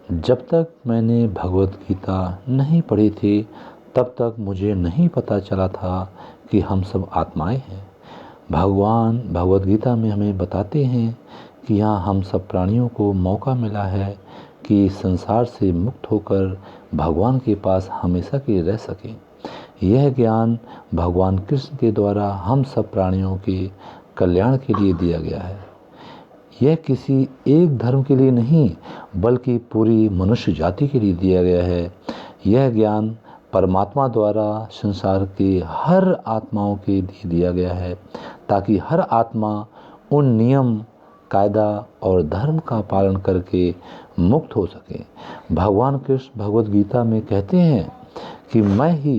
जब तक मैंने भगवत गीता नहीं पढ़ी थी तब तक मुझे नहीं पता चला था कि हम सब आत्माएं हैं। भगवान भगवत गीता में हमें बताते हैं कि यहाँ हम सब प्राणियों को मौका मिला है कि संसार से मुक्त होकर भगवान के पास हमेशा के रह सकें। यह ज्ञान भगवान कृष्ण के द्वारा हम सब प्राणियों के कल्याण के लिए दिया गया है। यह किसी एक धर्म के लिए नहीं बल्कि पूरी मनुष्य जाति के लिए दिया गया है। यह ज्ञान परमात्मा द्वारा संसार के हर आत्माओं के लिए दिया गया है ताकि हर आत्मा उन नियम, कायदा और धर्म का पालन करके मुक्त हो सके। भगवान कृष्ण भगवत गीता में कहते हैं कि मैं ही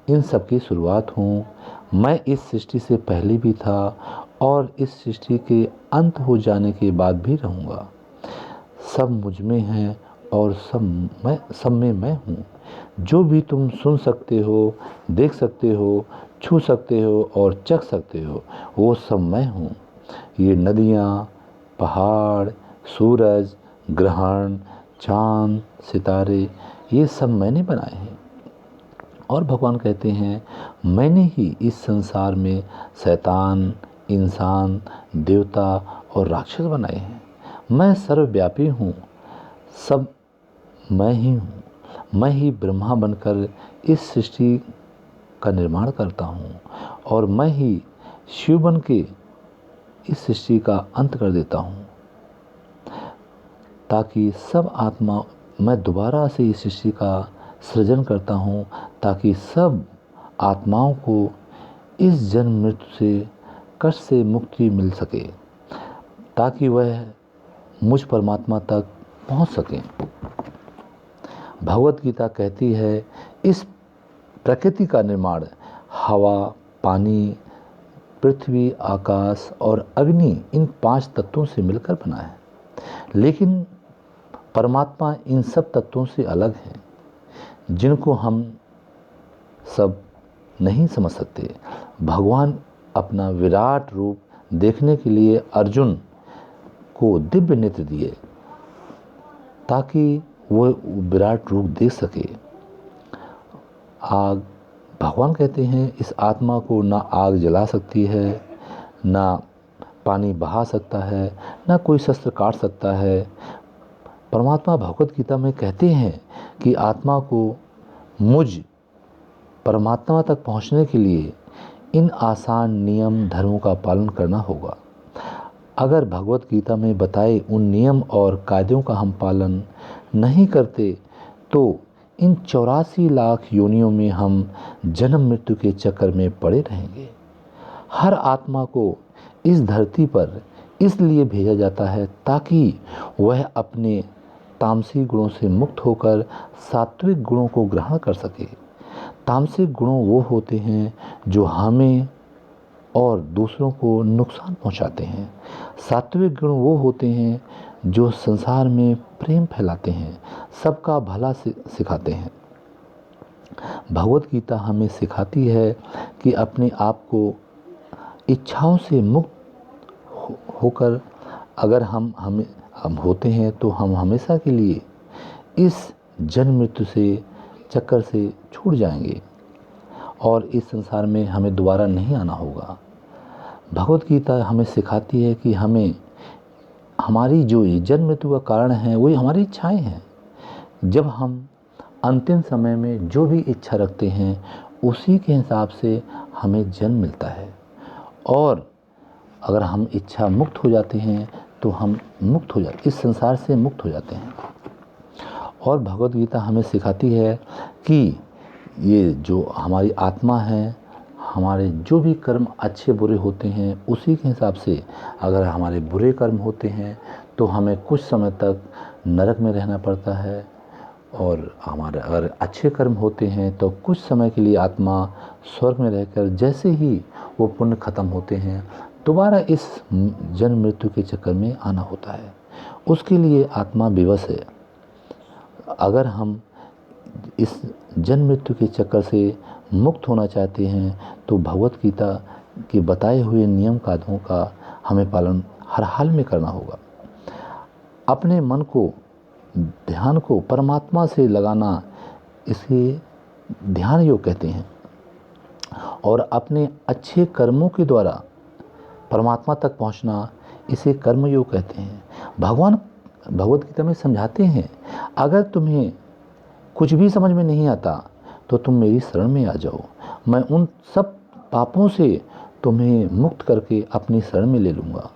इन सब की शुरुआत हूँ। मैं इस सृष्टि से पहले भी था और इस सृष्टि के अंत हो जाने के बाद भी रहूँगा। सब मुझ में हैं और सब में मैं हूँ। जो भी तुम सुन सकते हो, देख सकते हो, छू सकते हो और चख सकते हो, वो सब मैं हूँ। ये नदियाँ, पहाड़, सूरज, ग्रहण, चाँद, सितारे, ये सब मैंने बनाए हैं। और भगवान कहते हैं मैंने ही इस संसार में शैतान, इंसान, देवता और राक्षस बनाए हैं। मैं सर्वव्यापी हूँ, सब मैं ही हूँ। मैं ही ब्रह्मा बनकर इस सृष्टि का निर्माण करता हूँ और मैं ही शिव बन के इस सृष्टि का अंत कर देता हूँ ताकि सब आत्मा मैं दोबारा से इस सृष्टि का सृजन करता हूँ ताकि सब आत्माओं को इस जन्म मृत्यु से कष्ट से मुक्ति मिल सके, ताकि वह मुझ परमात्मा तक पहुँच सकें। भगवत गीता कहती है इस प्रकृति का निर्माण हवा, पानी, पृथ्वी, आकाश और अग्नि, इन 5 तत्वों से मिलकर बना है। लेकिन परमात्मा इन सब तत्वों से अलग है जिनको हम सब नहीं समझ सकते। भगवान अपना विराट रूप देखने के लिए अर्जुन को दिव्य नेत्र दिए ताकि वो विराट रूप देख सके। आग, भगवान कहते हैं इस आत्मा को ना आग जला सकती है, ना पानी बहा सकता है, ना कोई शस्त्र काट सकता है। परमात्मा भगवत गीता में कहते हैं कि आत्मा को मुझ परमात्मा तक पहुंचने के लिए इन आसान नियम धर्मों का पालन करना होगा। अगर भगवत गीता में बताए उन नियम और कायदों का हम पालन नहीं करते तो इन 84 लाख योनियों में हम जन्म मृत्यु के चक्कर में पड़े रहेंगे। हर आत्मा को इस धरती पर इसलिए भेजा जाता है ताकि वह अपने तामसिक गुणों से मुक्त होकर सात्विक गुणों को ग्रहण कर सके। तामसिक गुणों वो होते हैं जो हमें और दूसरों को नुकसान पहुंचाते हैं। सात्विक गुण वो होते हैं जो संसार में प्रेम फैलाते हैं, सबका भला सिखाते हैं। भगवत गीता हमें सिखाती है कि अपने आप को इच्छाओं से मुक्त होकर अगर हम होते हैं तो हम हमेशा के लिए इस जन्म मृत्यु से चक्कर से छूट जाएंगे और इस संसार में हमें दोबारा नहीं आना होगा। भगवत गीता हमें सिखाती है कि हमें हमारी जो जन्म मृत्यु का कारण है वही हमारी इच्छाएं हैं। जब हम अंतिम समय में जो भी इच्छा रखते हैं उसी के हिसाब से हमें जन्म मिलता है और अगर हम इच्छा मुक्त हो जाते हैं तो हम मुक्त हो जाते, इस संसार से मुक्त हो जाते हैं। और भगवत गीता हमें सिखाती है कि ये जो हमारी आत्मा है, हमारे जो भी कर्म अच्छे बुरे होते हैं उसी के हिसाब से अगर हमारे बुरे कर्म होते हैं तो हमें कुछ समय तक नरक में रहना पड़ता है और हमारे अगर अच्छे कर्म होते हैं तो कुछ समय के लिए आत्मा स्वर्ग में रहकर जैसे ही वो पुण्य खत्म होते हैं दोबारा इस जन्म मृत्यु के चक्कर में आना होता है। उसके लिए आत्मा विवश है। अगर हम इस जन्म मृत्यु के चक्कर से मुक्त होना चाहते हैं तो भगवत गीता के बताए हुए नियम कायदों का हमें पालन हर हाल में करना होगा। अपने मन को ध्यान को परमात्मा से लगाना, इसे ध्यान योग कहते हैं। और अपने अच्छे कर्मों के द्वारा परमात्मा तक पहुंचना, इसे कर्म योग कहते हैं। भगवान भगवत गीता में समझाते हैं, अगर तुम्हें कुछ भी समझ में नहीं आता तो तुम मेरी शरण में आ जाओ, मैं उन सब पापों से तुम्हें मुक्त करके अपनी शरण में ले लूँगा।